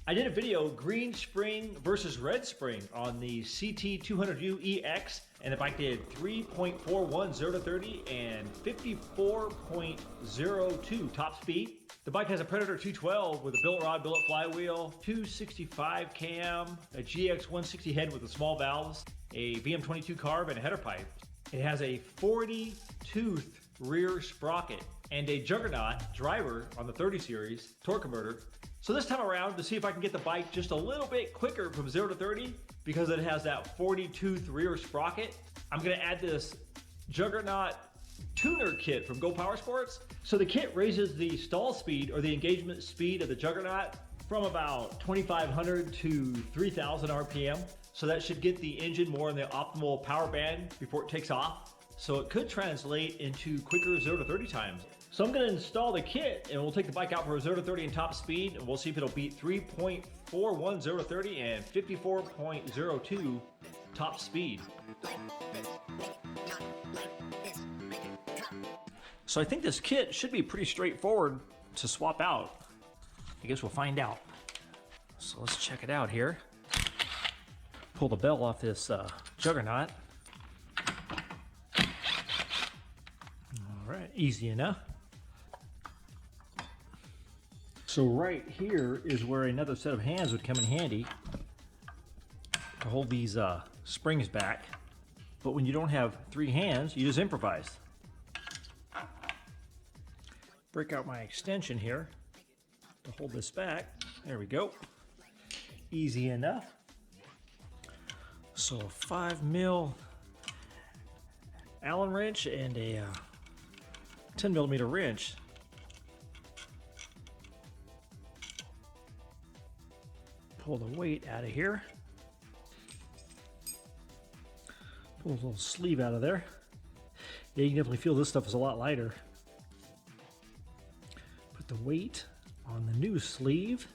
I did a video, green spring versus red spring, on the CT200U-EX, and the bike did 3.41 0 to 30 and 54.02 top speed. The bike has a Predator 212 with a billet rod, billet flywheel, 265 cam, a GX 160 head with the small valves, a VM22 carb, and a header pipe. It has a 40-tooth rear sprocket and a Juggernaut driver on the 30 series torque converter. So this time around, to see if I can get the bike just a little bit quicker from 0 to 30, because it has that 40-tooth rear sprocket, I'm gonna add this Juggernaut tuner kit from GoPowerSports. So the kit raises the stall speed, or the engagement speed, of the Juggernaut from about 2,500 to 3,000 RPM. So that should get the engine more in the optimal power band before it takes off. So it could translate into quicker 0 to 30 times. So I'm gonna install the kit and we'll take the bike out for a 0 to 30 in top speed, and we'll see if it'll beat 3.41 0 to 30 and 54.02 top speed. So I think this kit should be pretty straightforward to swap out. I guess we'll find out. So let's check it out here. Pull the bell off this Juggernaut. All right, easy enough. So right here is where another set of hands would come in handy to hold these springs back. But when you don't have 3 hands, you just improvise. Break out my extension here to hold this back. There we go. Easy enough. So a 5mm Allen wrench and a 10mm wrench. Pull the weight out of here. Pull a little sleeve out of there. Yeah, you can definitely feel this stuff is a lot lighter. Put the weight on the new sleeve.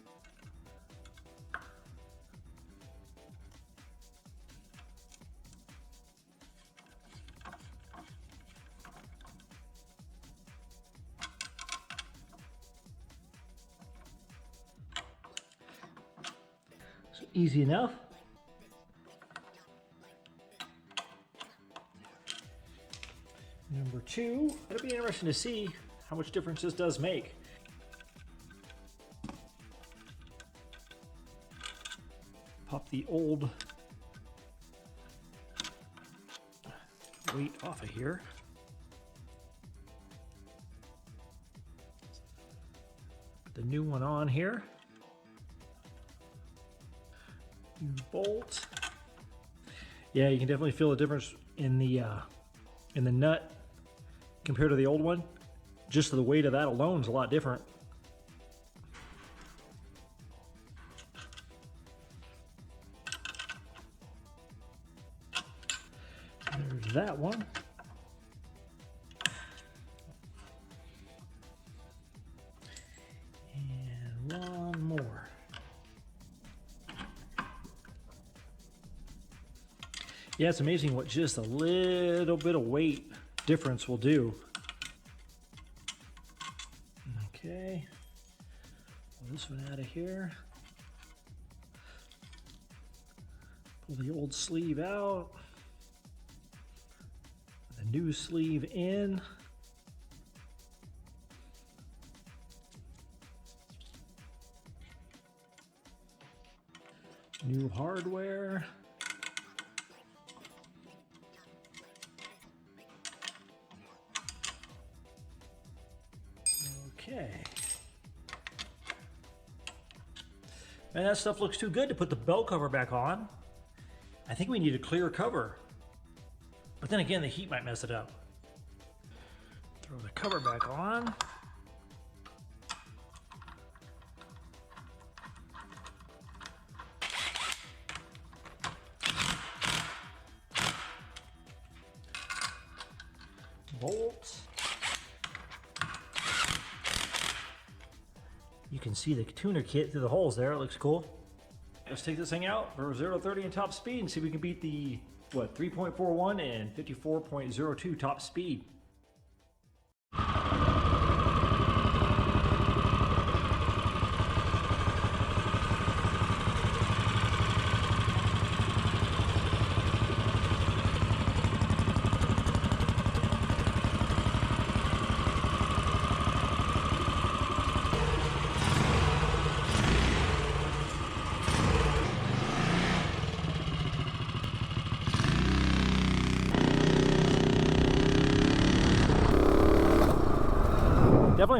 So easy enough. Number 2, it'll be interesting to see how much difference this does make. Pop the old weight off of here. Put the new one on here. New bolt. Yeah, you can definitely feel the difference in the nut compared to the old one. Just the weight of that alone is a lot different. There's that one. And one more. Yeah, it's amazing what just a little bit of weight difference will do. Okay, pull this one out of here. Pull the old sleeve out. The new sleeve in. New hardware. Okay. Man, that stuff looks too good to put the belt cover back on. I think we need a clear cover. But then again, the heat might mess it up. Throw the cover back on. Bolts. You can see the tuner kit through the holes there. It looks cool. Let's take this thing out for 0 to 30 in top speed and see if we can beat the, what, 3.41 and 54.02 top speed.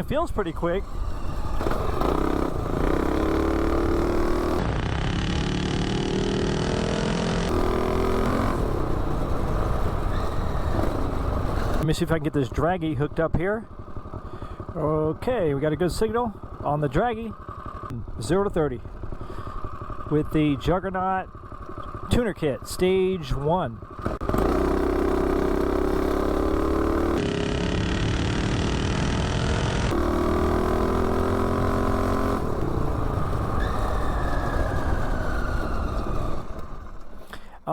definitely feels pretty quick. Let me see if I can get this draggy hooked up here. Okay, we got a good signal on the draggy. 0 to 30 with the Juggernaut tuner kit, stage 1.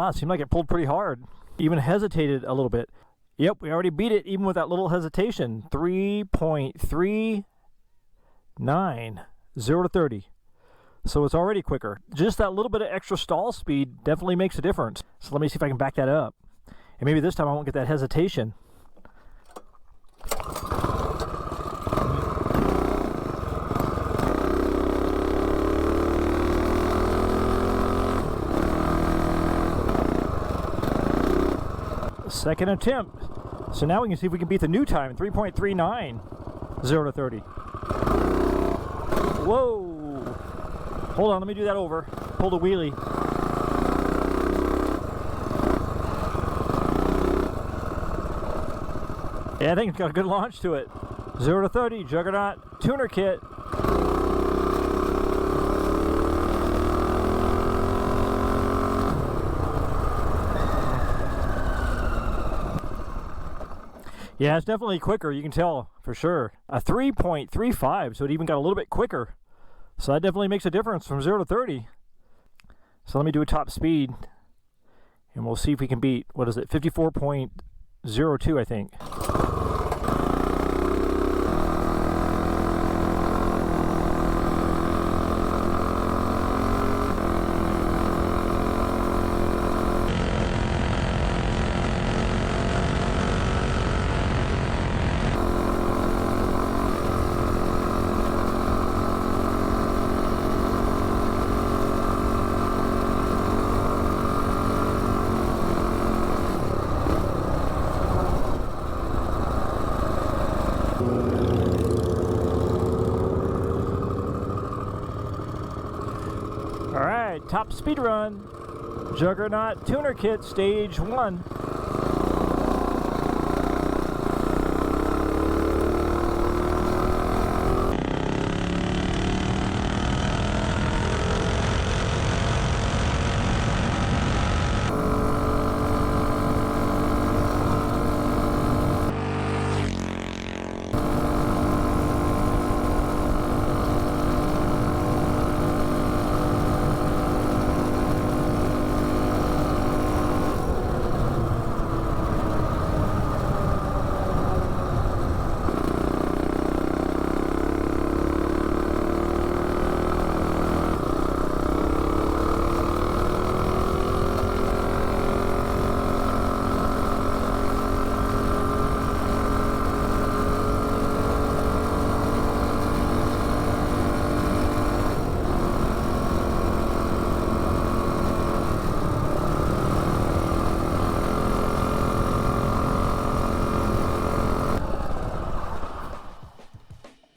It seemed like it pulled pretty hard. Even hesitated a little bit. Yep, we already beat it even with that little hesitation. 3.39, 0 to 30. So it's already quicker. Just that little bit of extra stall speed definitely makes a difference. So let me see if I can back that up. And maybe this time I won't get that hesitation. Second attempt. So now we can see if we can beat the new time, 3.39, 0 to 30. Whoa! Hold on, let me do that over. Pull the wheelie. Yeah, I think it's got a good launch to it. 0 to 30, Juggernaut tuner kit. Yeah, it's definitely quicker, you can tell for sure. A 3.35, so it even got a little bit quicker. So that definitely makes a difference from 0 to 30. So let me do a top speed, and we'll see if we can beat, what is it, 54.02, I think. Alright, top speed run. Juggernaut tuner kit, stage 1.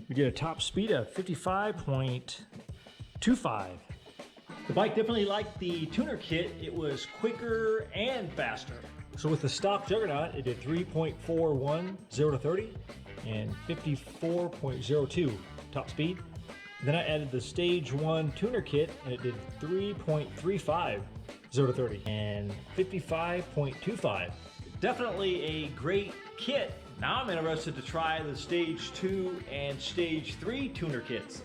We did a top speed of 55.25. The bike definitely liked the tuner kit. It was quicker and faster. So with the stock Juggernaut, it did 3.41, 0 to 30, and 54.02 top speed. Then I added the stage 1 tuner kit, and it did 3.35, 0 to 30, and 55.25. Definitely a great kit. Now I'm interested to try the stage 2 and stage 3 tuner kits.